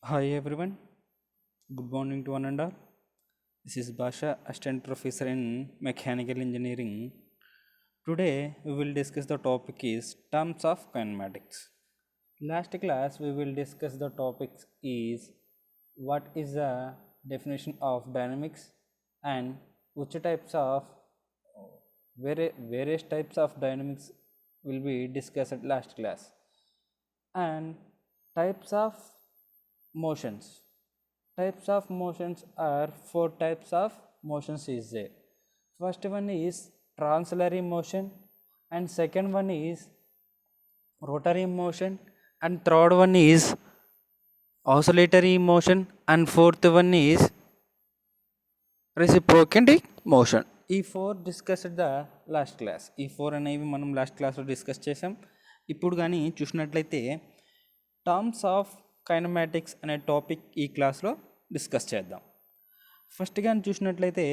Hi everyone, good morning to one and all. This is Basha, Assistant Professor in Mechanical Engineering. Today we will discuss the topic is terms of kinematics. Last class we will discuss the topics is what is the definition of dynamics and which types of various types of dynamics will be discussed at last class, and types of motions. Types of motions are four types of motions is there. First one is translatory motion, and second one is rotary motion, and third one is oscillatory motion, and fourth one is reciprocating motion. ఈ four discussed the last class. ఈ four అనేవి మనం last క్లాస్లో discuss చేసాం. ఇప్పుడు కానీ చూసినట్లయితే terms of kinematics అనే టాపిక్ ఈ క్లాస్లో డిస్కస్ చేద్దాం. ఫస్ట్ కానీ చూసినట్లయితే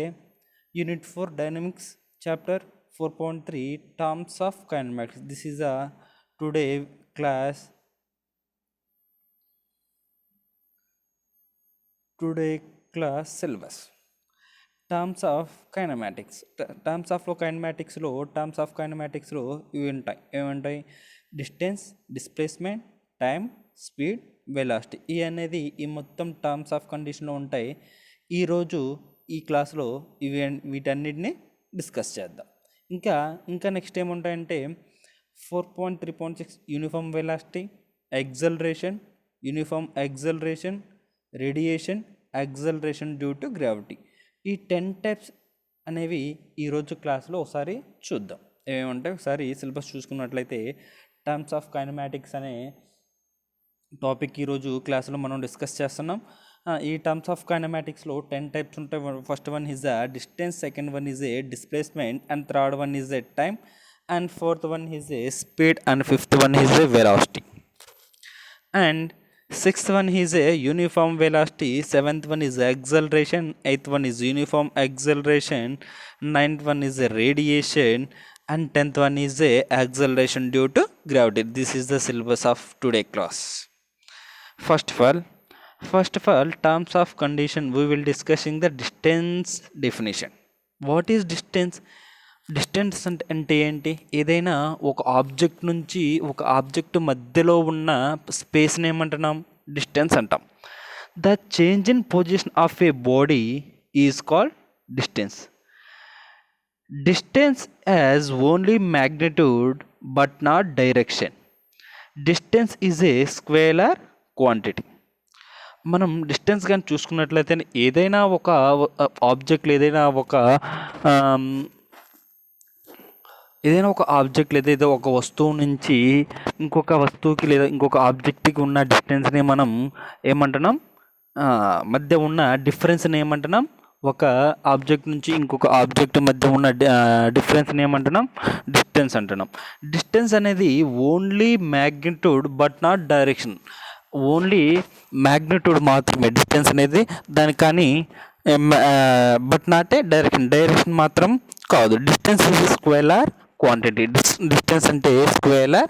unit 4 dynamics chapter 4.3 terms of kinematics. This is a today class syllabus. Terms of kinematics. Terms of కైనమాటిక్స్లో ఇవి ఉంటాయి. ఏముంటాయి? Distance, displacement, time, speed, velocity. ఈ అనేది ఈ మొత్తం టర్మ్స్ ఆఫ్ కండిషన్లో ఉంటాయి. ఈరోజు ఈ క్లాస్లో వీటన్నిటిని డిస్కస్ చేద్దాం. ఇంకా నెక్స్ట్ ఏముంటాయంటే 4.3.6 uniform velocity, acceleration, uniform acceleration, radiation, acceleration due to gravity. ఈ 10 టైప్స్ అనేవి ఈరోజు క్లాస్లో ఒకసారి చూద్దాం. ఏమేమంటాయి ఒకసారి సిలబస్ చూసుకున్నట్లయితే టర్మ్స్ ఆఫ్ కైనమాటిక్స్ అనే టాపిక్ ఈరోజు క్లాస్లో మనం డిస్కస్ చేస్తున్నాం. ఈ టర్మ్స్ ఆఫ్ కైనమాటిక్స్లో 10 టైప్స్ ఉంటాయి. First one is a distance, second one is A displacement, and third one is A time, and fourth one is A speed, and fifth one is a velocity, and sixth one is a uniform velocity, seventh one is acceleration, eighth one is uniform acceleration, ninth one is a radiation, and 10th one is a acceleration due to gravity. This is the syllabus of today class. First of all, terms of condition, we will discussing the distance definition. What is distance? Distance అంటే ఏంటి? ఏదైనా ఒక object నుంచి ఒక object మధ్యలో ఉన్న స్పేస్ని ఏమంటున్నాం? Distance అంటాం. The change in position of a body is called distance. Distance as only magnitude but not direction. Distance is a scalar quantity. మనం డిస్టెన్స్ కానీ చూసుకున్నట్లయితే ఏదైనా ఒక ఆబ్జెక్ట్ ఏదైనా ఒక ఆబ్జెక్ట్ లేదా ఒక వస్తువు నుంచి ఇంకొక వస్తువుకి లేదా ఇంకొక ఆబ్జెక్ట్కి ఉన్న డిస్టెన్స్ని మనం ఏమంటున్నాం? మధ్య ఉన్న డిఫరెన్స్ని ఏమంటున్నాం? ఒక ఆబ్జెక్ట్ నుంచి ఇంకొక ఆబ్జెక్ట్ మధ్య ఉన్న డిఫరెన్స్ని ఏమంటున్నాం? డిస్టెన్స్ అంటున్నాం. డిస్టెన్స్ అనేది only magnitude but not direction. Only magnitude మాత్రమే డిస్టెన్స్ అనేది, దాని కానీ బట్ నాట్ ఏ డైరెక్షన్ మాత్రం కాదు. Distance is scalar quantity. Distance అంటే scalar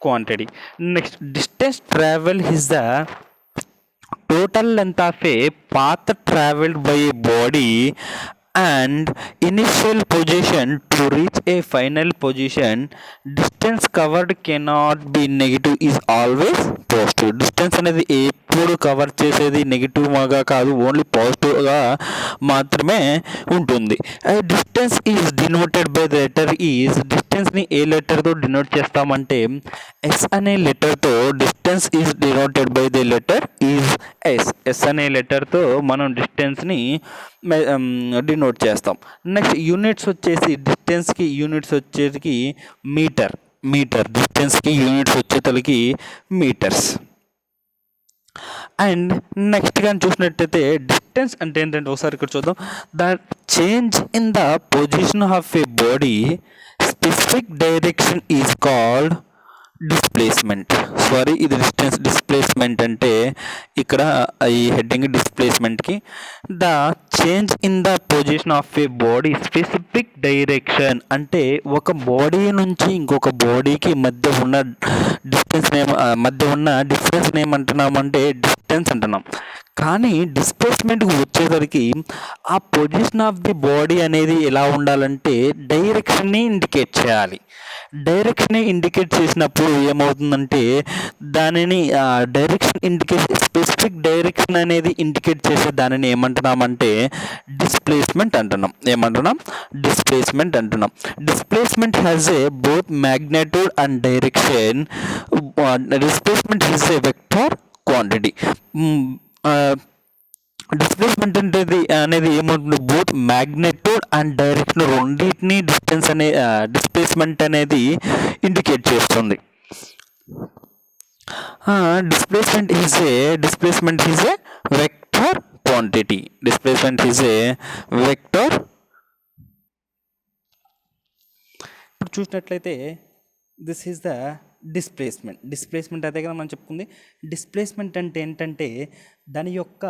quantity. Next, distance travel is the total length of a path travelled by a body and initial position to reach a final position. Distance covered cannot be negative, is always positive. Distance అనేది ఎప్పుడు cover చేసేది నెగిటివ్గా కాదు, only పాజిటివ్గా మాత్రమే ఉంటుంది. Distance is denoted by the letter is. డిస్టెన్స్ని ఏ లెటర్తో డినోట్ చేస్తామంటే ఎస్ అనే లెటర్తో. Distance is denoted by the letter is S అనే లెటర్తో మనం డిస్టెన్స్ని డినోట్ చేస్తాం. నెక్స్ట్, యూనిట్స్ వచ్చేసి డిస్టెన్స్కి యూనిట్స్ వచ్చేటికి మీటర్. డిస్టెన్స్కి యూనిట్స్ వచ్చేతలకి మీటర్స్. అండ్ నెక్స్ట్ కానీ చూసినట్టయితే డిస్టెన్స్ అంటే ఏంటంటే ఒకసారి ఇక్కడ చూద్దాం. The change in the position of a body specific direction is called displacement. ఇది డిస్ప్లేస్మెంట్ అంటే ఇక్కడ ఈ హెడ్డింగ్ డిస్ప్లేస్మెంట్కి. The change in the position of a body specific direction అంటే ఒక బాడీ నుంచి ఇంకొక బాడీకి మధ్య ఉన్న డిఫరెన్స్ ఏమంటున్నామంటే డిస్టెన్స్ అంటున్నాం. కానీ డిస్ప్లేస్మెంట్కి వచ్చేసరికి ఆ పొజిషన్ ఆఫ్ ది బాడీ అనేది ఎలా ఉండాలంటే డైరెక్షన్ని ఇండికేట్ చేయాలి. డైరెక్షన్ని ఇండికేట్ చేసినప్పుడు ఏమవుతుందంటే దానిని డైరెక్షన్ ఇండికేట్ స్పెసిఫిక్ డైరెక్షన్ అనేది ఇండికేట్ చేసే దానిని ఏమంటున్నామంటే డిస్ప్లేస్మెంట్ అంటున్నాం. ఏమంటున్నాం? డిస్ప్లేస్మెంట్ అంటున్నాం. Displacement has a both magnitude and direction. Displacement has a vector quantity. Displacement అనేది ఏమవుతుంది? బోత్ మ్యాగ్నిట్యూడ్ అండ్ డైరెక్షన్ రెండింటిని డిస్ప్లేస్మెంట్ అనేది ఇండికేట్ చేస్తుంది. Displacement is a vector quantity. Displacement is a vector. ఇప్పుడు చూసినట్లయితే దిస్ ఈజ్ ద డిస్ప్లేస్మెంట్ అదే కదా మనం చెప్పుకుంది. డిస్ప్లేస్మెంట్ అంటే ఏంటంటే దాని యొక్క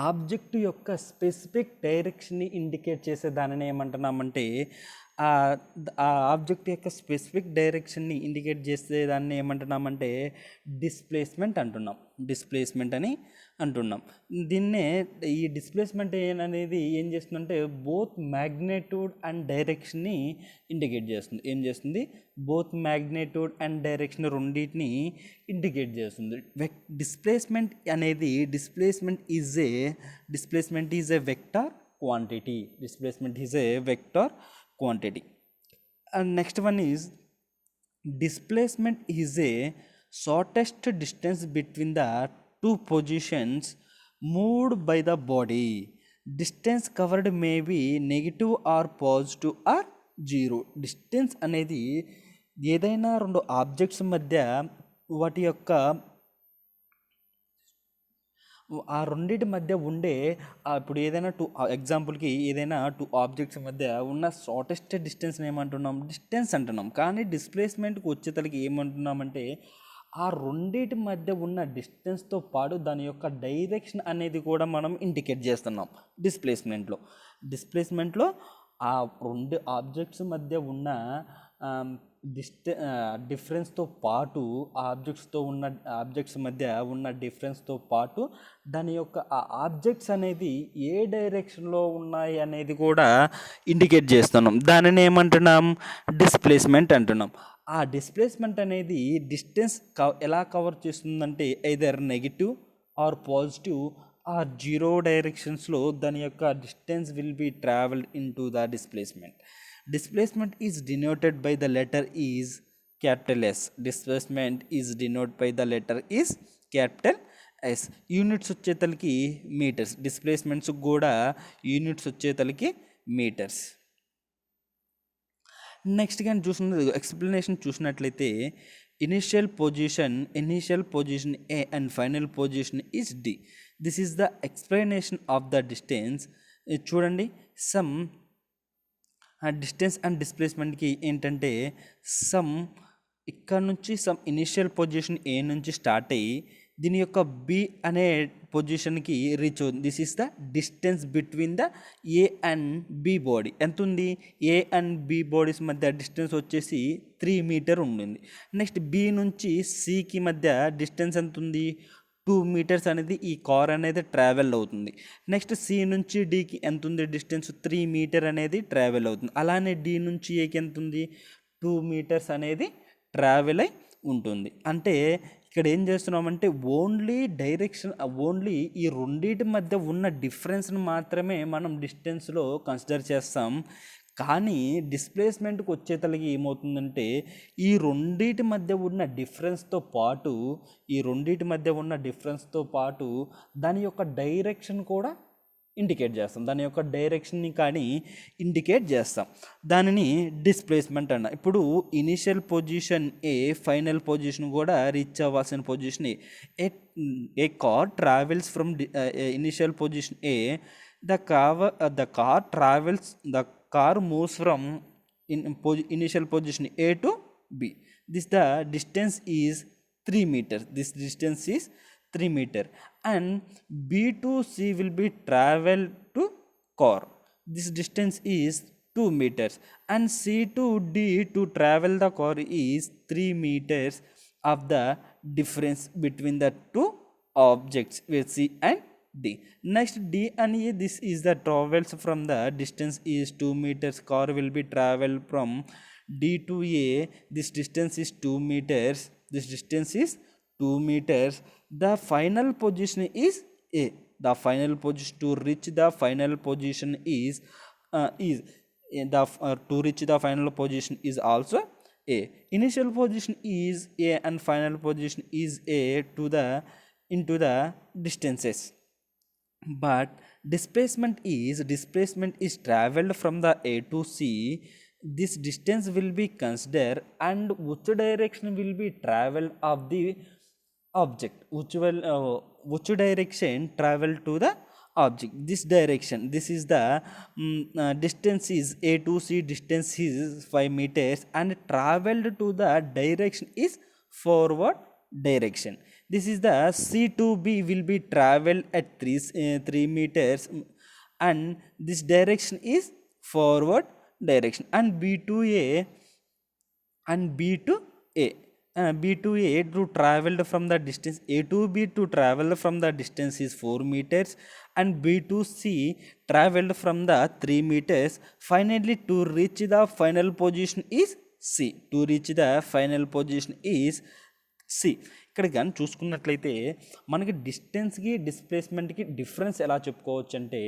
ఆబ్జెక్ట్ యొక్క స్పెసిఫిక్ డైరెక్షన్ని ఇండికేట్ చేసే దానిని ఏమంటున్నామంటే ఆ ఆబ్జెక్ట్ యొక్క స్పెసిఫిక్ డైరెక్షన్ని ఇండికేట్ చేసే దాన్ని ఏమంటున్నామంటే డిస్ప్లేస్మెంట్ అని అంటున్నాం. దీన్నే ఈ డిస్ప్లేస్మెంట్ అనేది ఏం చేస్తుందంటే బోత్ మ్యాగ్నిట్యూడ్ అండ్ డైరెక్షన్ని ఇండికేట్ చేస్తుంది. ఏం చేస్తుంది? బోత్ మ్యాగ్నిట్యూడ్ అండ్ డైరెక్షన్ రెండింటిని ఇండికేట్ చేస్తుంది. Displacement is a vector quantity. And next one is displacement is a shortest distance between the two positions moved by the body. Distance covered may be negative or positive or zero. Distance అనేది ఏదైనా రెండు objects మధ్య వాటి యొక్క ఆ రెండింటి మధ్య ఉండే ఇప్పుడు ఏదైనా ఎగ్జాంపుల్కి ఏదైనా టూ ఆబ్జెక్ట్స్ మధ్య ఉన్న షార్టెస్ట్ డిస్టెన్స్ని ఏమంటున్నాం? డిస్టెన్స్ అంటున్నాం. కానీ డిస్ప్లేస్మెంట్కి వచ్చేతలకి ఏమంటున్నామంటే ఆ రెండింటి మధ్య ఉన్న డిస్టెన్స్తో పాటు దాని యొక్క డైరెక్షన్ అనేది కూడా మనం ఇండికేట్ చేస్తున్నాం డిస్ప్లేస్మెంట్లో ఆ రెండు ఆబ్జెక్ట్స్ మధ్య ఉన్న డిఫరెన్స్తో పాటు ఆబ్జెక్ట్స్ మధ్య ఉన్న డిఫరెన్స్తో పాటు దాని యొక్క ఆ ఆబ్జెక్ట్స్ అనేది ఏ డైరెక్షన్లో ఉన్నాయి అనేది కూడా ఇండికేట్ చేస్తున్నాం. దానిని ఏమంటున్నాం? డిస్ప్లేస్మెంట్ అంటున్నాం. ఆ డిస్ప్లేస్మెంట్ అనేది డిస్టెన్స్ ఎలా కవర్ చేస్తుందంటే either negative or positive or zero డైరెక్షన్స్లో దాని యొక్క distance will be travelled in to the displacement. Displacement is denoted by the letter is capital S. Displacement is denoted by the letter is capital S. Units వచ్చేతలకి metres. Displacements కూడా units వచ్చేతలకి metres. Next కానీ explanation చూసినట్లయితే initial position A and final position is D. This is the explanation of the distance. చూడండి, some distance and డిస్ప్లేస్మెంట్కి ఏంటంటే ఇక్కడ నుంచి ఇనిషియల్ పొజిషన్ ఏ నుంచి స్టార్ట్ అయ్యి దీని యొక్క బి అనే పొజిషన్కి రీచ్ అవుతుంది. This is the distance between the A and B body. ఎంత ఉంది? ఏ అండ్ బి బాడీస్ మధ్య డిస్టెన్స్ వచ్చేసి 3 మీటర్ ఉంటుంది. నెక్స్ట్ బి నుంచి సికి మధ్య డిస్టెన్స్ ఎంత ఉంది? 2 మీటర్స్ అనేది ఈ కార్ అనేది ట్రావెల్ అవుతుంది. నెక్స్ట్ సి నుంచి డికి ఎంత ఉంది డిస్టెన్స్? 3 మీటర్ అనేది ట్రావెల్ అవుతుంది. అలానే డి నుంచి ఏకి ఎంత ఉంది? 2 మీటర్స్ అనేది ట్రావెల్ అయి ఉంటుంది. అంటే ఇక్కడ ఏం చేస్తున్నామంటే ఓన్లీ ఈ రెండింటి మధ్య ఉన్న డిఫరెన్స్ని మాత్రమే మనం డిస్టెన్స్లో కన్సిడర్ చేస్తాం. కానీ డిస్ప్లేస్మెంట్కి వచ్చేతలకి ఏమవుతుందంటే ఈ రెండింటి మధ్య ఉన్న డిఫరెన్స్తో పాటు దాని యొక్క డైరెక్షన్ కూడా ఇండికేట్ చేస్తాం. దాని యొక్క డైరెక్షన్ని కానీ ఇండికేట్ చేస్తాం. దానిని డిస్ప్లేస్మెంట్ అన్న. ఇప్పుడు ఇనిషియల్ పొజిషన్ ఏ, ఫైనల్ పొజిషన్ కూడా రీచ్ అవ్వాల్సిన position A car travels from initial position A. The car moves from initial position A to B. The distance is 3 meters. This distance is 3 meter, and B to C will be traveled to car. This distance is 2 meters, and C to D to travel the car is 3 meters of the difference between the two objects with C and D. Next D and E, this is the travels from the distance is 2 meters. Car will be travel from D to A. This distance is 2 meters. This distance is 2 meters. The final position is A. The final position to reach the final position is to reach the final position is also A. Initial position is A and final position is A to the into the distances. But displacement is traveled from the A to C. This distance will be considered and which direction will be traveled of the object, which direction travel to the object, this direction. This is the distance is A to C, distance is 5 meters and traveled to the direction is forward direction. This is the C to B will be traveled at 3 meters and this direction is forward direction. And B to A B to A to traveled from the distance A to B to travel from the distance is 4 meters and B to C traveled from the 3 meters. Finally, to reach the final position is C. To reach the final position is C. ఇక్కడ కానీ చూసుకున్నట్లయితే మనకి డిస్టెన్స్కి డిస్ప్లేస్మెంట్కి difference ఎలా చెప్పుకోవచ్చు అంటే,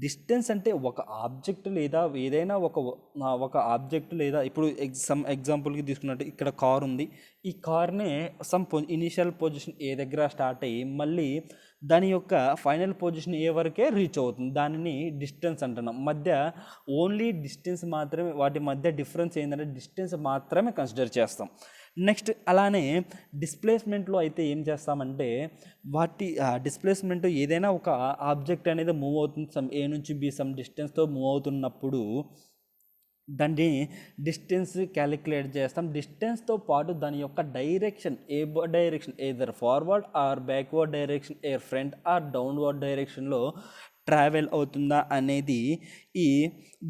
distance అంటే ఒక object లేదా ఏదైనా ఒక ఆబ్జెక్ట్ లేదా ఇప్పుడు ఎగ్జాంపుల్కి తీసుకున్నట్టు ఇక్కడ కార్ ఉంది. ఈ కార్నే ఇనీషియల్ పొజిషన్ ఏ దగ్గర స్టార్ట్ అయ్యి మళ్ళీ దాని యొక్క ఫైనల్ పొజిషన్ ఏ వరకే రీచ్ అవుతుంది. దానిని డిస్టెన్స్ అంటున్నాం. ఓన్లీ డిస్టెన్స్ మాత్రమే, వాటి మధ్య డిఫరెన్స్ ఏంటంటే డిస్టెన్స్ మాత్రమే కన్సిడర్ చేస్తాం. నెక్స్ట్ అలానే డిస్ప్లేస్మెంట్లో అయితే ఏం చేస్తామంటే, వాటి డిస్ప్లేస్మెంట్ ఏదైనా ఒక ఆబ్జెక్ట్ అనేది మూవ్ అవుతుంది, సమ్ ఏ నుంచి బి సమ్ డిస్టెన్స్తో మూవ్ అవుతున్నప్పుడు దాన్ని డిస్టెన్స్ క్యాలిక్యులేట్ చేస్తాం. డిస్టెన్స్తో పాటు దాని యొక్క direction, either forward or backward direction, front or downward డైరెక్షన్లో ట్రావెల్ అవుతుందా అనేది ఈ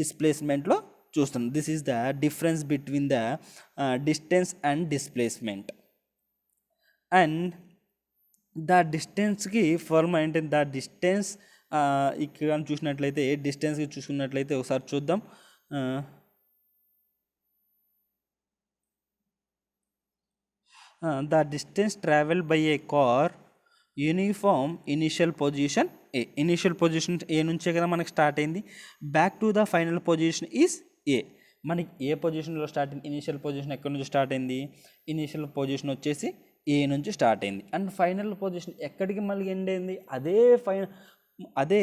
డిస్ప్లేస్మెంట్లో చూస్తాం. This is the difference between the distance and displacement. And the డిస్టెన్స్కి ఫార్ములా ఏంటంటే, ద డిస్టెన్స్ ఇక్కడ చూసినట్లయితే డిస్టెన్స్కి చూసుకున్నట్లయితే ఒకసారి చూద్దాం. The distance travel by a car uniform initial position A. Initial position A నుంచే కదా మనకి స్టార్ట్ అయింది. Back to the final position is A. మనకి ఏ పొజిషన్లో స్టార్ట్ అయింది, ఇనీషియల్ పొజిషన్ ఎక్కడి నుంచి స్టార్ట్ అయింది, ఇనీషియల్ పొజిషన్ వచ్చేసి ఏ నుంచి స్టార్ట్ అయింది. అండ్ ఫైనల్ పొజిషన్ ఎక్కడికి మళ్ళీ ఎండ్ అయింది, అదే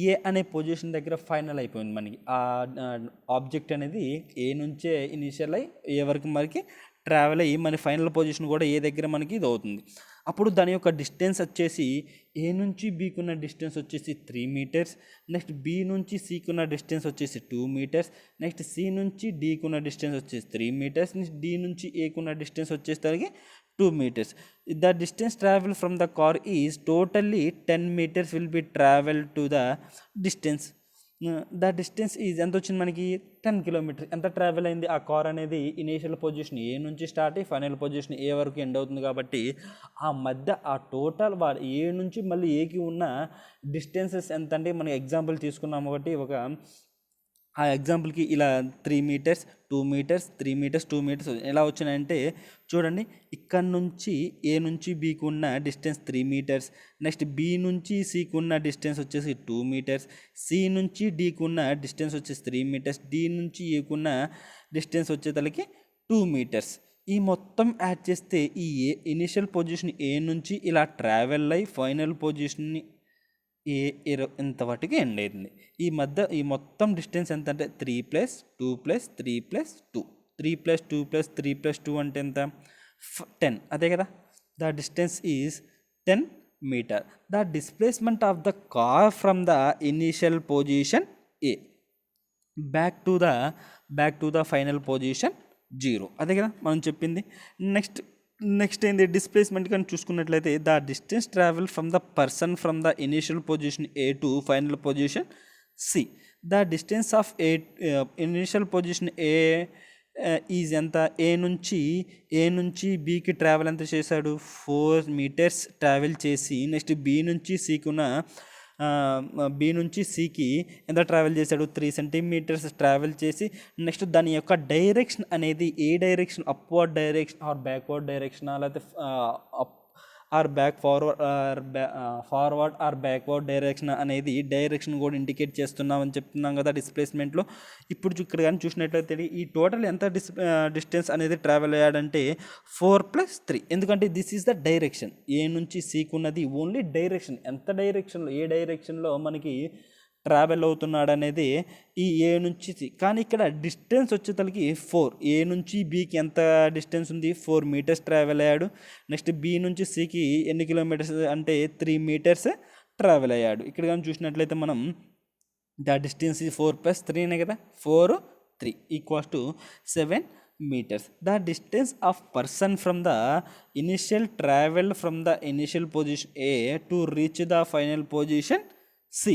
ఏ అనే పొజిషన్ దగ్గర ఫైనల్ అయిపోయింది. మనకి ఆ ఆబ్జెక్ట్ అనేది ఏ నుంచే ఇనీషియల్ అయ్యి ఏ వరకు మనకి ట్రావెల్ అయ్యి మన ఫైనల్ పొజిషన్ కూడా ఏ దగ్గర మనకి ఇది అవుతుంది. అప్పుడు దాని యొక్క డిస్టెన్స్ వచ్చేసి ఏ నుంచి బీకున్న డిస్టెన్స్ వచ్చేసి 3 మీటర్స్. నెక్స్ట్ బి నుంచి సికున్న డిస్టెన్స్ వచ్చేసి 2 మీటర్స్. నెక్స్ట్ సి నుంచి డీకున్న డిస్టెన్స్ వచ్చేసి 3 మీటర్స్. నెక్స్ట్ డి నుంచి ఏకున్న డిస్టెన్స్ వచ్చేసరికి 2 meters. The distance traveled from the car is totally 10 meters will be traveled to the distance. The distance is ఎంత వచ్చింది మనకి 10 kilometres. ఎంత ట్రావెల్ అయింది ఆ కార్ అనేది ఇనీషియల్ పొజిషన్ ఏ నుంచి స్టార్ట్ అయ్యి ఫైనల్ పొజిషన్ ఏ వరకు ఎండ్ అవుతుంది. కాబట్టి ఆ మధ్య ఆ టోటల్ ఏ నుంచి మళ్ళీ ఏకి ఉన్న డిస్టెన్సెస్ ఎంత అంటే, మనం ఎగ్జాంపుల్ తీసుకున్నాము కాబట్టి ఆ ఎగ్జాంపుల్కి ఇలా 3 మీటర్స్ 2 మీటర్స్ 3 మీటర్స్ 2 మీటర్స్ ఎలా వచ్చినాయంటే చూడండి, ఇక్కడ నుంచి ఏ నుంచి బీకి ఉన్న డిస్టెన్స్ 3 మీటర్స్. నెక్స్ట్ బి నుంచి సికి ఉన్న డిస్టెన్స్ వచ్చేసి 2 మీటర్స్. సి నుంచి డీకి ఉన్న డిస్టెన్స్ వచ్చేసి 3 మీటర్స్. డి నుంచి ఏకున్న డిస్టెన్స్ వచ్చేతలకి 2 మీటర్స్. ఈ మొత్తం యాడ్ చేస్తే ఈ ఇనిషియల్ పొజిషన్ ఏ నుంచి ఇలా ట్రావెల్ అయ్యి ఫైనల్ పొజిషన్ని ఇంతవరకు ఎండ్ అవుతుంది. ఈ మొత్తం డిస్టెన్స్ ఎంత అంటే 3 + 2 + 3 + 2 3 + 2 + 3 + 2 అంటే ఎంత 10. అదే కదా, the distance is 10 metre. The displacement of the car from the initial position A back to the final position 0. అదే కదా మనం చెప్పింది. నెక్స్ట్ ఏంటి డిస్ప్లేస్మెంట్ కానీ చూసుకున్నట్లయితే, the distance travel from the person from the initial position A to final position C. The distance of initial position A is ఎంత, A నుంచి బీకి ట్రావెల్ ఎంత చేశాడు, 4 మీటర్స్ ట్రావెల్ చేసి నెక్స్ట్ బి నుంచి సికి ఎంత ట్రావెల్ చేశాడు, 3 సెంటీమీటర్స్ ట్రావెల్ చేసి నెక్స్ట్ దాని యొక్క డైరెక్షన్ అనేది ఏ direction, upward direction or backward direction, లేకపోతే ఫార్వర్డ్ ఆర్ బ్యాక్వర్డ్ డైరెక్షన్ అనేది డైరెక్షన్ కూడా ఇండికేట్ చేస్తున్నామని చెప్తున్నాం కదా డిస్ప్లేస్మెంట్లో. ఇప్పుడు ఇక్కడ కానీ చూసినట్లయితే ఈ టోటల్ ఎంత డిస్టెన్స్ అనేది ట్రావెల్ అయ్యాడంటే 4+3, ఎందుకంటే దిస్ ఈజ్ ద డైరెక్షన్. ఏ నుంచి సీకు ఉన్నది ఓన్లీ డైరెక్షన్, ఎంత డైరెక్షన్లో ఏ డైరెక్షన్లో మనకి ట్రావెల్ అవుతున్నాడు అనేది ఈ ఏ నుంచి సి. కానీ ఇక్కడ డిస్టెన్స్ వచ్చేతలకి 4, ఏ నుంచి బీకి ఎంత డిస్టెన్స్ ఉంది, 4 మీటర్స్ ట్రావెల్ అయ్యాడు. నెక్స్ట్ బి నుంచి సికి ఎన్ని కిలోమీటర్స్ అంటే 3 మీటర్స్ ట్రావెల్ అయ్యాడు. ఇక్కడ కానీ చూసినట్లయితే మనం ద డిస్టెన్స్ 4+3 కదా, 4 3 = 7 meters. The distance of person from the initial travel from the initial position A to reach the final position C.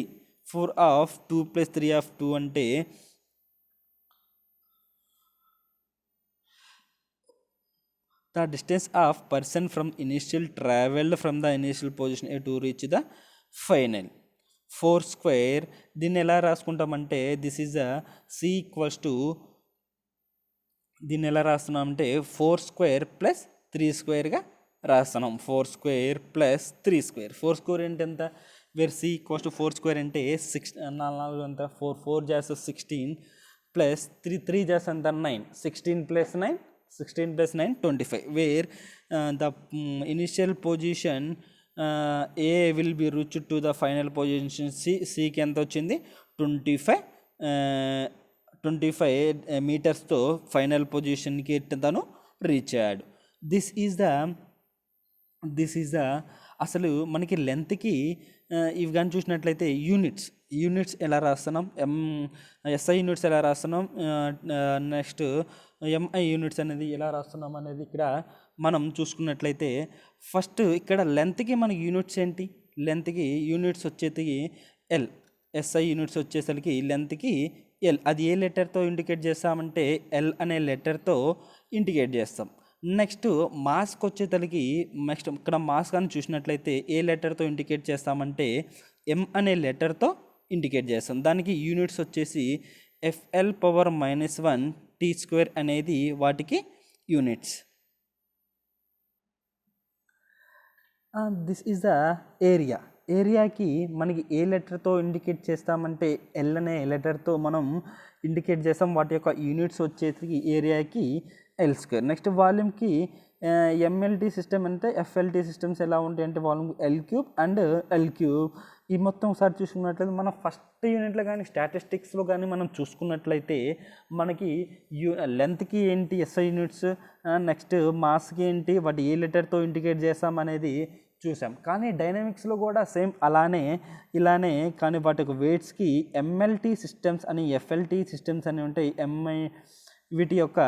4 of 2 + 3 of 2 అంటే the distance of person from initial travel from the initial position A to reach the final. 4 square దీన్ని ఎలా రాసుకుంటామంటే this is the C equals to, దీన్ని ఎలా రాస్తున్నామంటే 4 square plus 3 స్క్వేర్గా రాస్తున్నాం. 4 square plus 3 square. 4 square అంటే ఎంత, where C equals to 4 square అంటే 6 4 ఎంత 4 చేస్తే 16 ప్లస్ 3 చేస్తే ఎంత 9, 16 + 9 25, where the initial position A will be reach to the final position సికి ఎంత వచ్చింది 25 మీటర్స్తో ఫైనల్ పొజిషన్కి తను రీచ్ అయ్యాడు. దిస్ ఈజ్ ద అసలు మనకి లెంత్కి ఇవి కానీ చూసినట్లయితే యూనిట్స్ ఎలా రాస్తున్నాం, ఎస్ఐ యూనిట్స్ ఎలా రాస్తున్నాం, నెక్స్ట్ ఎంఐ యూనిట్స్ అనేది ఎలా రాస్తున్నాం అనేది ఇక్కడ మనం చూసుకున్నట్లయితే ఫస్ట్ ఇక్కడ లెంత్కి మనకి యూనిట్స్ ఏంటి, లెంత్కి యూనిట్స్ వచ్చేది ఎల్, ఎస్ఐ యూనిట్స్ వచ్చేసరికి లెంత్కి ఎల్. అది ఏ లెటర్తో ఇండికేట్ చేస్తామంటే ఎల్ అనే లెటర్తో ఇండికేట్ చేస్తాం. నెక్స్ట్ మాస్క్ వచ్చేతలకి నెక్స్ట్ ఇక్కడ మాస్ కానీ చూసినట్లయితే ఏ లెటర్తో ఇండికేట్ చేస్తామంటే ఎం అనే లెటర్తో ఇండికేట్ చేస్తాం. దానికి యూనిట్స్ వచ్చేసి FL⁻⁻1 T² అనేది వాటికి యూనిట్స్. దిస్ ఈజ్ ద ఏరియాకి మనకి ఏ లెటర్తో ఇండికేట్ చేస్తామంటే ఎల్ అనే లెటర్తో మనం ఇండికేట్ చేస్తాం. వాటి యొక్క యూనిట్స్ వచ్చేసి ఏరియాకి L². నెక్స్ట్ వాల్యూమ్కి ఎంఎల్టీ సిస్టమ్ అంటే ఎఫ్ఎల్టీ సిస్టమ్స్ ఎలా ఉంటాయి అంటే వాల్యూమ్ L³ అండ్ L³. ఈ మొత్తం ఒకసారి చూసుకున్నట్లయితే మన ఫస్ట్ యూనిట్లో కానీ స్టాటిస్టిక్స్లో కానీ మనం చూసుకున్నట్లయితే మనకి లెంత్కి ఏంటి ఎస్ఐ యూనిట్స్, నెక్స్ట్ మాస్కి ఏంటి వాటి ఏ లెటర్తో ఇండికేట్ చేస్తాం అనేది చూసాం. కానీ డైనమిక్స్లో కూడా సేమ్ ఇలానే కానీ వాటి యొక్క వెయిట్స్కి ఎంఎల్టీ సిస్టమ్స్ అని ఎఫ్ఎల్టీ సిస్టమ్స్ అని ఉంటాయి. వీటి యొక్క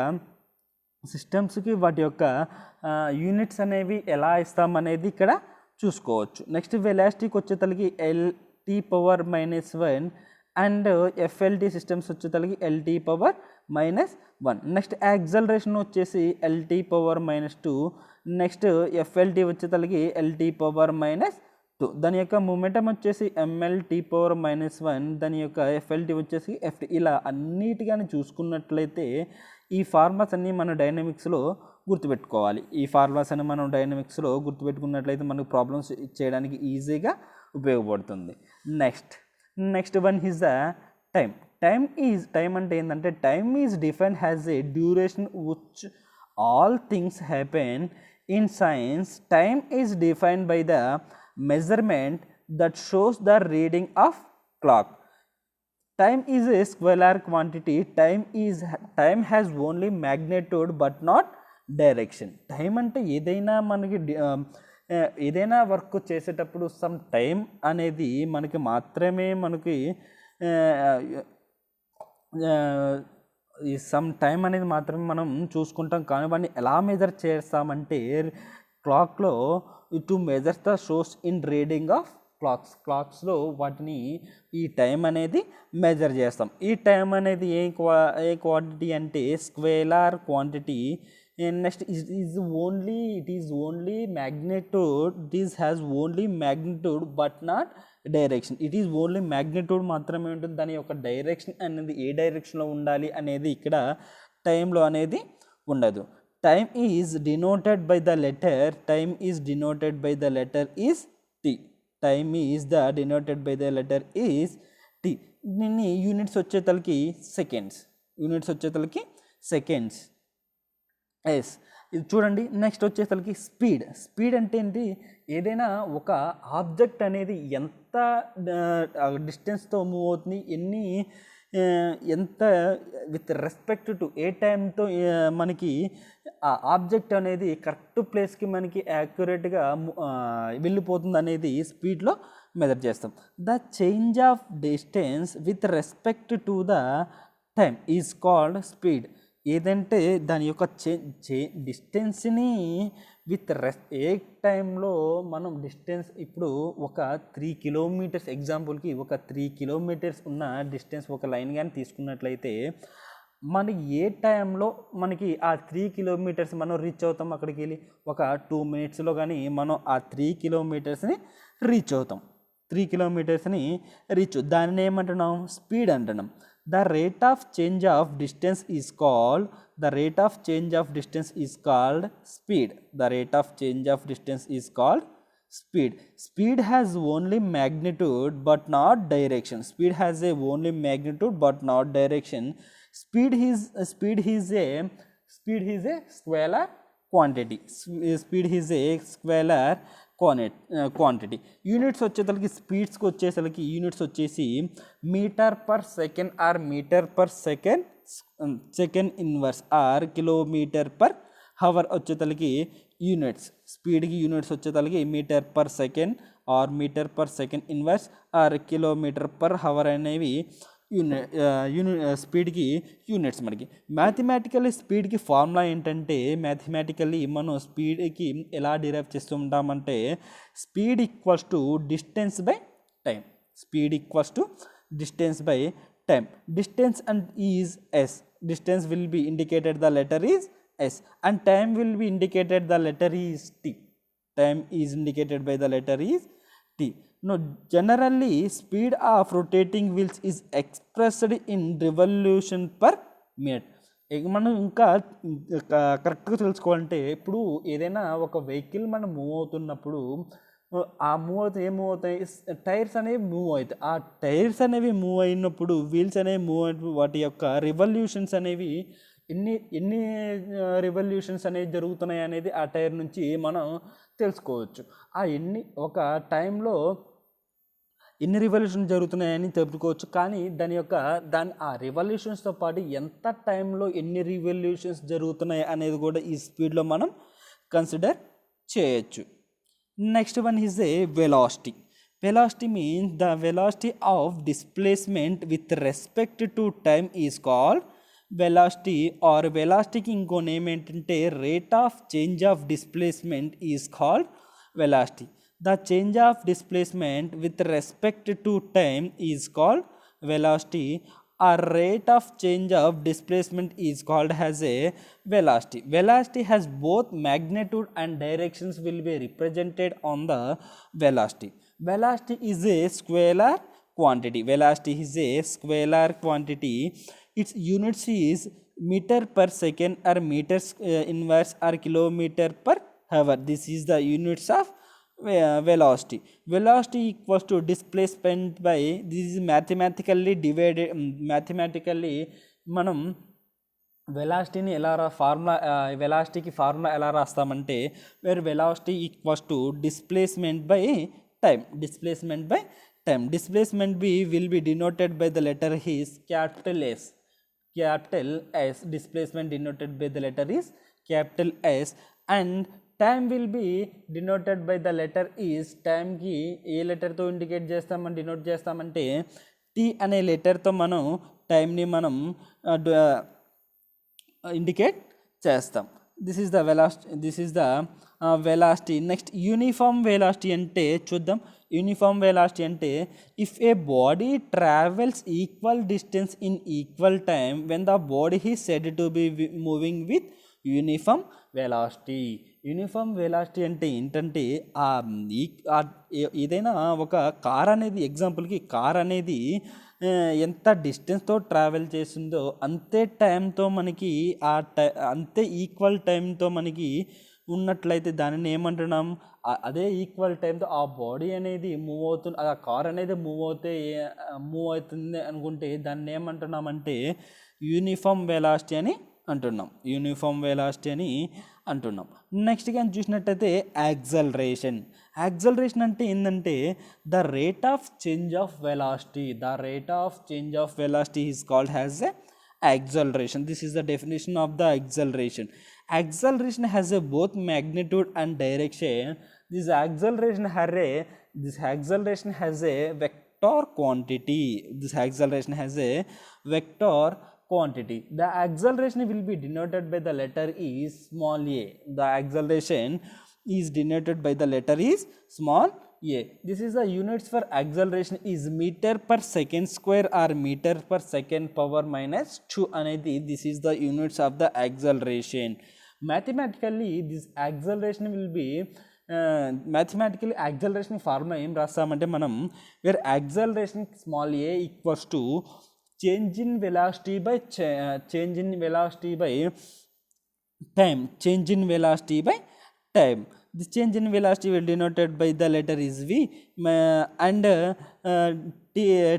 సిస్టమ్స్కి వాటి యొక్క యూనిట్స్ అనేవి ఎలా ఇస్తామనేది ఇక్కడ చూసుకోవచ్చు. నెక్స్ట్ వెలాసిటీకి వచ్చేతలకి LT⁻⁻1 అండ్ ఎఫ్ఎల్టీ సిస్టమ్స్ వచ్చేతలకి LT⁻⁻1. నెక్స్ట్ యాక్సలరేషన్ వచ్చేసి LT⁻⁻2. నెక్స్ట్ ఎఫ్ఎల్టీ వచ్చేతలకి LT⁻⁻2. దాని యొక్క మూమెంటం వచ్చేసి MLT⁻⁻1, దాని యొక్క ఎఫ్ఎల్టీ వచ్చేసి FT. ఇలా అన్నిటిగాని చూసుకున్నట్లయితే ఈ ఫార్ములాస్ అన్నీ మన డైనమిక్స్లో గుర్తుపెట్టుకోవాలి. ఈ ఫార్ములాస్ అన్ని మనం డైనమిక్స్లో గుర్తుపెట్టుకున్నట్లయితే మనకు ప్రాబ్లమ్స్ చేయడానికి ఈజీగా ఉపయోగపడుతుంది. Next one is the time. Time అంటే ఏంటంటే time is define has a duration which all things happen. In science time is defined by the measurement that shows the reading of clock. Time is a scalar quantity. Time has only magnitude but not direction. Time అంటే ఏదైనా మనకి ఏదైనా work చేసేటప్పుడు some time అనేది మనకి మాత్రమే మనకి ఈ సమ్ టైం అనేది మాత్రమే మనం చూసుకుంటాం. కానీ వాటిని ఎలా మెజర్ చేస్తామంటే క్లాక్లో to measure the shows in reading of క్లాక్స్లో వాటిని ఈ టైం అనేది మెజర్ చేస్తాం. ఈ టైం అనేది ఏ క్వాంటిటీ అంటే scalar quantity. Next it is only magnitude. This has only magnitude but not direction. It is only magnitude మాత్రమే ఉంటుంది, దాని యొక్క డైరెక్షన్ అనేది ఏ డైరెక్షన్లో ఉండాలి అనేది ఇక్కడ టైంలో అనేది ఉండదు. Time is denoted by the letter is T. Time is denoted by the letter is tea. దీన్ని యూనిట్స్ వచ్చేతలకి సెకండ్స్. ఎస్, ఇది చూడండి. నెక్స్ట్ వచ్చేసరికి స్పీడ్ అంటే ఏంటి? ఏదైనా ఒక ఆబ్జెక్ట్ అనేది ఎంత డిస్టెన్స్తో మూవ్ అవుతుంది, ఎంత విత్ రెస్పెక్ట్ టు ఏ టైంతో మనకి ఆ ఆబ్జెక్ట్ అనేది కరెక్ట్ ప్లేస్కి మనకి యాక్యురేట్గా వెళ్ళిపోతుంది అనేది స్పీడ్లో మెజర్ చేస్తాం. The change of distance with respect to the time is called speed. ఏదంటే దాని యొక్క డిస్టెన్స్ని ఏ టైంలో మనం డిస్టెన్స్, ఇప్పుడు ఒక 3 కిలోమీటర్స్ ఎగ్జాంపుల్కి, ఒక 3 కిలోమీటర్స్ ఉన్న డిస్టెన్స్ ఒక లైన్ కానీ తీసుకున్నట్లయితే మనకి ఏ టైంలో మనకి ఆ 3 కిలోమీటర్స్ మనం రీచ్ అవుతాం, అక్కడికి వెళ్ళి ఒక 2 మినిట్స్లో కానీ మనం ఆ 3 కిలోమీటర్స్ని రీచ్ అవుతాం. దానిని ఏమంటున్నాం? స్పీడ్ అంటున్నాం. The rate of change of distance is called speed. Speed has only magnitude but not direction. Speed is a scalar quantity. Quantity. Units వచ్చేసరికి స్పీడ్స్కి వచ్చేసరికి యూనిట్స్ వచ్చేసి metre per second or second inverse or kilometre per hour వచ్చేసరికి units. స్పీడ్కి units వచ్చేసరికి metre per second or metre per second inverse or kilometre per hour అనేవి స్పీడ్కి units. మనకి మ్యాథమెటికల్లీ స్పీడ్కి ఫార్ములా ఏంటంటే, మ్యాథమెటికల్లీ మనం స్పీడ్కి ఎలా డిరైవ్ చేస్తూ ఉంటామంటే, speed equals to distance by time. Distance and is S. Distance will be indicated the letter is yes and time will be indicated the letter is T. Time is indicated by the letter is T. No, generally speed of rotating wheels is expressed in revolution per minute. మనం ఇంకా కరెక్ట్గా తెలుసుకోవాలంటే, ఇప్పుడు ఏదైనా ఒక vehicle మనం move అవుతున్నప్పుడు ఏం మూవ్ అవుతాయి? టైర్స్ అనేవి మూవ్ అవుతాయి. ఆ టైర్స్ అనేవి మూవ్ అయినప్పుడు, వీల్స్ అనేవి మూవ్ అయినప్పుడు వాటి యొక్క రివల్యూషన్స్ అనేవి ఎన్ని రివల్యూషన్స్ అనేవి జరుగుతున్నాయి అనేది ఆ టైర్ నుంచి మనం తెలుసుకోవచ్చు. ఒక టైంలో ఎన్ని రివల్యూషన్స్ జరుగుతున్నాయని తెలుసుకోవచ్చు. కానీ ఆ రివల్యూషన్స్తో పాటు ఎంత టైంలో ఎన్ని రివల్యూషన్స్ జరుగుతున్నాయి అనేది కూడా ఈ స్పీడ్లో మనం కన్సిడర్ చేయొచ్చు. Next one is a velocity. Velocity means the velocity of displacement with respect to time is called velocity. Or వెలాసిటీకి ఇంకో నేమ్ ఏంటంటే rate of change of displacement is called velocity. The change of displacement with respect to time is called velocity. A rate of change of displacement is called as a velocity. Velocity has both magnitude and directions will be represented on the velocity. Velocity is a scalar quantity. Its units is meter per second or meters inverse or kilometer per hour. This is the units of velocity. Velocity equals to displacement by, this is mathematically divided. Mathematically మనం వెలాసిటీని వెలాసిటీకి formula ఎలా రాస్తామంటే, where velocity equals to displacement by time. Displacement B will be denoted by the letter is capital S. Displacement denoted by the letter is capital S, and time will be denoted by the letter is. time ki ఏ లెటర్తో indicate చేస్తామని denote చేస్తామంటే T అనే లెటర్తో మనం టైంని మనం indicate చేస్తాం. This is the velocity. Next uniform velocity అంటే చూద్దాం. యూనిఫామ్ వెలాసిటీ అంటే if a body travels equal distance in equal time when the body is said to be moving with uniform velocity. Uniform velocity అంటే ఏంటంటే ఏదైనా ఒక car అనేది, ఎగ్జాంపుల్కి car అనేది ఎంత డిస్టెన్స్తో ట్రావెల్ చేసిందో అంతే టైంతో మనకి అంతే ఈక్వల్ టైంతో మనకి ఉన్నట్లయితే దానిని ఏమంటున్నాం, అదే ఈక్వల్ టైంతో ఆ బాడీ అనేది మూవ్ అవుతుంది, ఆ కార్ అనేది మూవ్ అవుతుంది అనుకుంటే దాన్ని ఏమంటున్నామంటే యూనిఫామ్ వెలాసిటీ అని అంటున్నాం. యూనిఫామ్ వెలాసిటీ అని అంటున్నాం. నెక్స్ట్ కానీ చూసినట్టయితే యాక్సలరేషన్. యాక్సలరేషన్ అంటే ఏంటంటే the rate of change of velocity. The rate of change of velocity is called has a acceleration. This is the definition of the acceleration. Acceleration has a both magnitude and direction. This acceleration has a vector quantity. This acceleration has a vector quantity. The acceleration will be denoted by the letter is small a. The acceleration is denoted by the letter is small a. This is the units for acceleration is meter per second square or meter per second power minus 2 అనేది. This is the units of the acceleration. Mathematically this acceleration will be mathematically acceleration formula ఏం రాస్తామంటే మనం where acceleration small a equals to change in velocity by change in velocity by time. Change in velocity by time. This change in velocity will denoted by the letter is v, and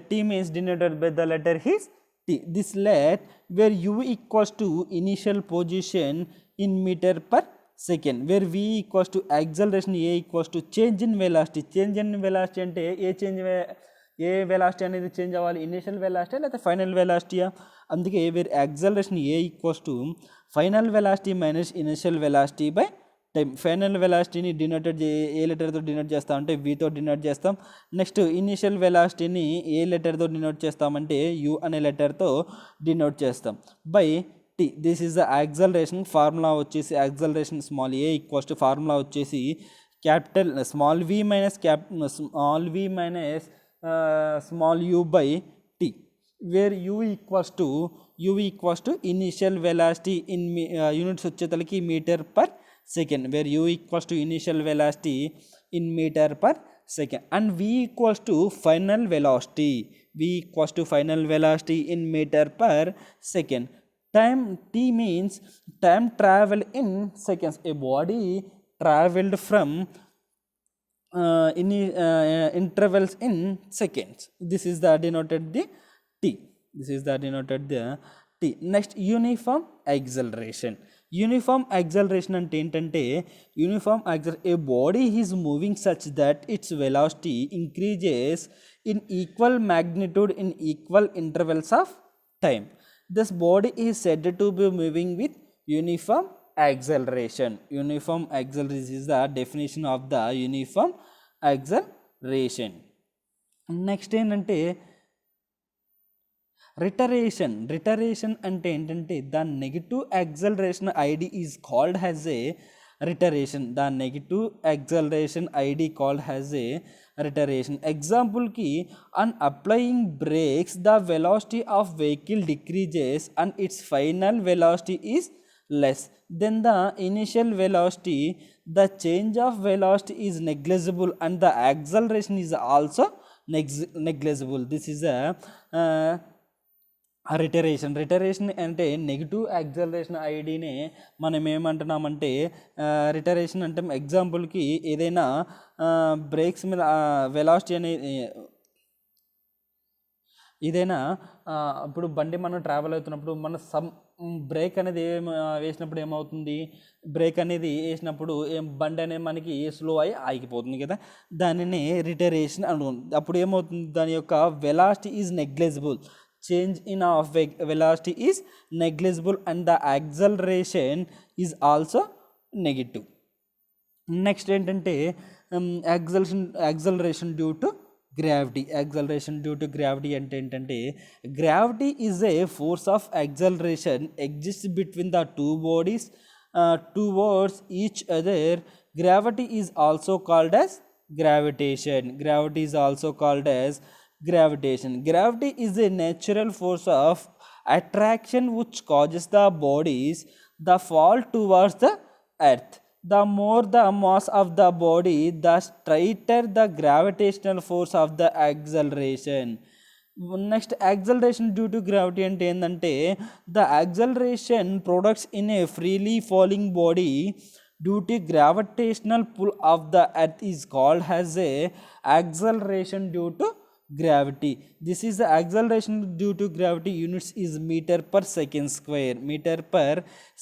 t means denoted by the letter is t. This let where u equals to initial position in meter per second, where v equals to acceleration a equals to change in velocity. Change in velocity అంటే ఏ velocity అనేది change అవ్వాలి, initial velocity లేకపోతే final వెలాసిటీయా. అందుకే where acceleration A equals to final velocity minus initial velocity by time. Final వెలాసిటీని denoted ఏ లెటర్తో డినోట్ చేస్తామంటే వీతో డినోట్ చేస్తాం. నెక్స్ట్ ఇనిషియల్ వెలాసిటీని ఏ లెటర్తో డినోట్ చేస్తామంటే యూ అనే లెటర్తో డినోట్ చేస్తాం by T. This is the acceleration formula వచ్చేసి acceleration small A equals to formula వచ్చేసి capital small V minus small u by t, where u equals to initial velocity in units వచ్చేతలకి metre per second, where u equals to initial velocity in meter per second, and v equals to final velocity in meter per second. Time t means time travel in seconds. A body traveled from intervals in seconds. This is the denoted the t. Next, uniform acceleration. Uniform acceleration అంటే ఏంటంటే a body is moving such that its velocity increases in equal magnitude in equal intervals of time. This body is said to be moving with uniform acceleration. Uniform acceleration is the definition of the uniform acceleration. Next ఏంటంటే retardation అంటే ఏంటంటే the negative acceleration ID is called has a retardation. The negative acceleration ID called has a retardation. ఎగ్జాంపుల్కి on applying brakes the velocity of vehicle decreases and its final velocity is less than the initial velocity. The change of velocity is negligible and the acceleration is also negligible. This is a రిటరేషన్ అంటే negative acceleration ఐడినే మనం ఏమంటున్నామంటే రిటరేషన్ అంటే ఎగ్జాంపుల్కి ఏదైనా breaks మీద velocity అనేది ఏదైనా ఇప్పుడు బండి మనం ట్రావెల్ అవుతున్నప్పుడు మన బ్రేక్ అనేది వేసినప్పుడు ఏమవుతుంది, బ్రేక్ అనేది వేసినప్పుడు బండి అనేది మనకి స్లో అయ్యి ఆగిపోతుంది కదా, దానిని రిటరేషన్ అనుకుంటుంది. అప్పుడు ఏమవుతుంది, దాని యొక్క velocity is negligible, change in of velocity is negligible and the acceleration is also negative. Next ఏంటంటే acceleration due to gravity. Acceleration due to gravity అంటే ఏంటంటే gravity is a force of acceleration exist between the two bodies towards each other Gravity is also called as gravitation. Gravity is also called as gravitation. Gravity is a natural force of attraction which causes the bodies the fall towards the earth. The more the mass of the body, the straighter the gravitational force of the acceleration. Next acceleration due to gravity అంటే ఏంటంటే the acceleration products in a freely falling body due to gravitational pull of the earth is called has a acceleration due to gravity. This is the acceleration due to gravity. Units is meter per second square. Meter per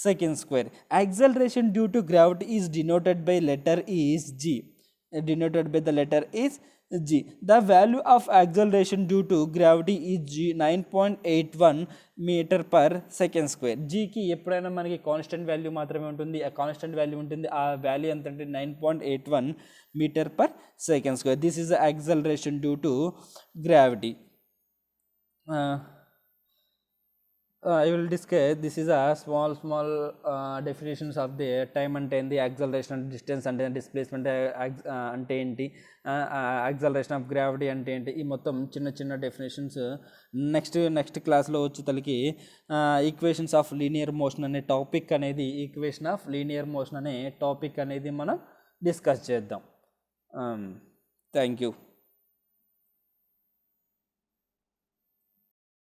second square. Acceleration due to gravity is denoted by letter is G. Denoted by the letter is G. The value of acceleration due to gravity is G 9.81 meter per second square. G కి ఎప్పుడైనా మనకి constant value మాత్రమే ఉంటుంది, ఆ constant value ఉంటుంది. ఆ value ఎంత అంటే 9.81 metre per second square. This is the acceleration due to gravity. I will discuss, this is a small definitions of the time అంటే ఏంటి, యాక్సలరేషన్ డిస్టెన్స్ అంటే డిస్ప్లేస్మెంట్ అంటే ఏంటి, యాక్సలరేషన్ ఆఫ్ గ్రావిటీ అంటే ఏంటి, ఈ మొత్తం చిన్న డెఫినేషన్స్ నెక్స్ట్ క్లాస్లో వచ్చేసరికి ఈక్వేషన్స్ ఆఫ్ లీనియర్ మోషన్ అనే టాపిక్ అనేది, ఈక్వేషన్ ఆఫ్ లీనియర్ మోషన్ అనే టాపిక్ అనేది మనం డిస్కస్ చేద్దాం. Thank you.